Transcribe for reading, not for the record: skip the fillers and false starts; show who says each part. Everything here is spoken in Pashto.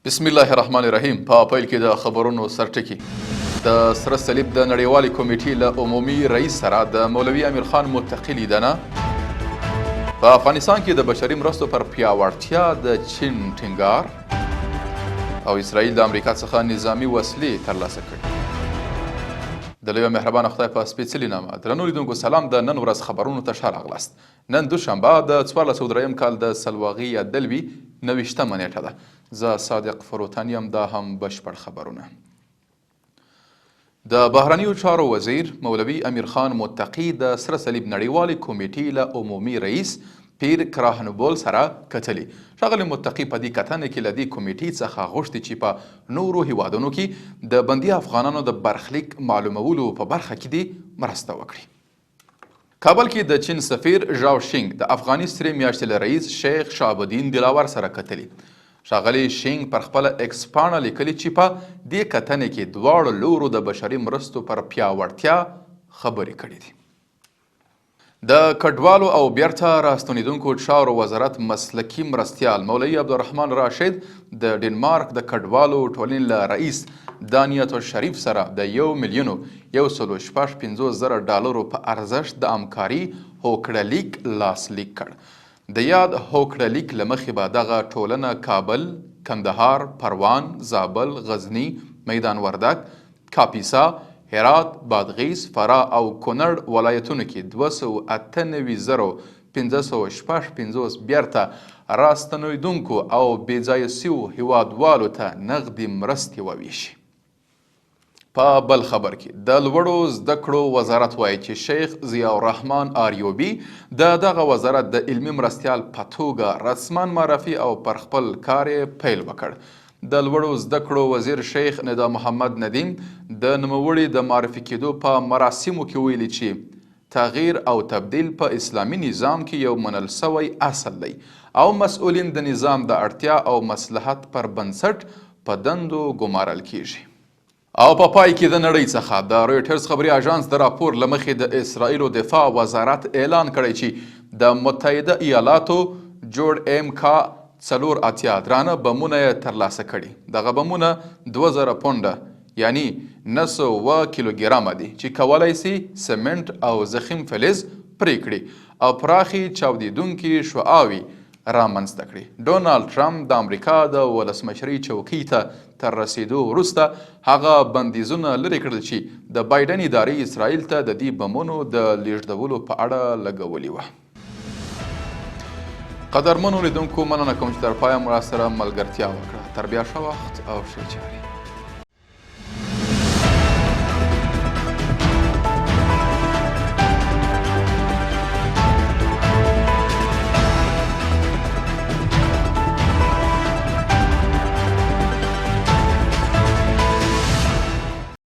Speaker 1: بسم الله الرحمن الرحیم. په پیل کې د خبرونو سرټکی. د سره صلیب د نړیوالې کمیټې له عمومي رئیس سره د مولوي امیر خان متقي لیدنه. په افغانستان کې د بشري مرستو پر پیاوړتیا د چین ټینګار او اسرائیل د امریکا څخه نظامي وسلې ترلاسه کړي. د لوی مهربان خدای په سپېڅلي نامه درنو لیدونکو سلام. د نن ورځ خبرونو ته ښه راغلاست. نن دوشنبه د 1403 کال د سلواغي یا دلوي 29مه نیټه ده. زه صادق فروتن یم. دا هم بشپړ خبرونه. د بهرنیو چارو وزیر مولوي امیر خان متقي د سره صلیب نړیوالې کمیټې له عمومي رئیس پیر کراهنبول سره کتلي. ښاغلي متقي په دې کتنې کې له دې کمیټې څخه غوښتي چې په نورو هیوادونو کې د بندي افغانانو د برخلیک معلومولو په برخه کې دې مرسته وکړي. کابل کې د چین سفیر ژاو شینګ د افغاني سرې میاشتې له رئیس شیخ شهاب الدین دلاور سره کتلي. ښاغلي شینګ پر خپله ایکس پاڼه لیکلي چې په دې کتنې کې دواړو لورو د بشري مرستو پر پیاوړتیا خبرې کړې دي. د کډوالو او بیرته راستنېدونکو چارو وزارت مسلکي مرستیال مولوي عبدالرحمن راشد د ډنمارک د کډوالو ټولنې له رئیس دانیت الشریف سره د $1,156,000 په ارزښت د همکاري هوکړه لیک لاسلیک کړ. د یاد هوکړه لیک له مخې به دغه ټولنه کابل، کندهار، پروان، زابل، غزني، میدان وردګ، کاپیسا، هرات، بادغیس، فراه او کونړ ولایتونو کې 298,556 بیرته راستنېدونکو او بېځایه سویو هیوادوالو ته نغدي مرستې وویشي. په بل خبر کې د لوړو زده کړو وزارت وایي چې شیخ ضیاء الرحمن آریوبي د دغه وزارت د علمي مرستیال په توګه رسما معرفي او پر خپل کار یې پیل وکړ. د لوړو زده کړو وزیر شیخ ندا محمد ندیم د نوموړي د معرفي کېدو په مراسمو کې ویلي چې تغییر او تبدیل په اسلامي نظام کې یو منل سوی اصل دی او مسؤلین د نظام د اړتیا او مصلحت پر بنسټ په دندو ګمارل کیږي. او په پای کې د نړۍ څخه د رویټرز خبري اژانس د راپور له مخې د اسرائیلو دفاع وزارت اعلان کړی چې د متحده ایالاتو جوړ MK-48 درانه بمونه یې ترلاسه کړي. دغه بمونه 2000 پونډه یعنی 900 کیلوګرامه دي چې کولی سي سمنټ او زخیم فلز پرې کړي او پراخي چاودیدونکي شعاوي رامنځته کړي. ډونالډ ټرمپ د امریکا د ولسمشرۍ چوکۍ ته تر رسیدو وروسته هغه بندیزونه لرې کړل چې د بایډن ادارې اسرائیل ته د دې بمونو د لیږدولو په اړه لګولي وه. قدرمنو لیدونکو مننه کوم چې تر پایه مو راسره ملګرتیا وکړه. تر بیا ښه وخت او ښه چارې.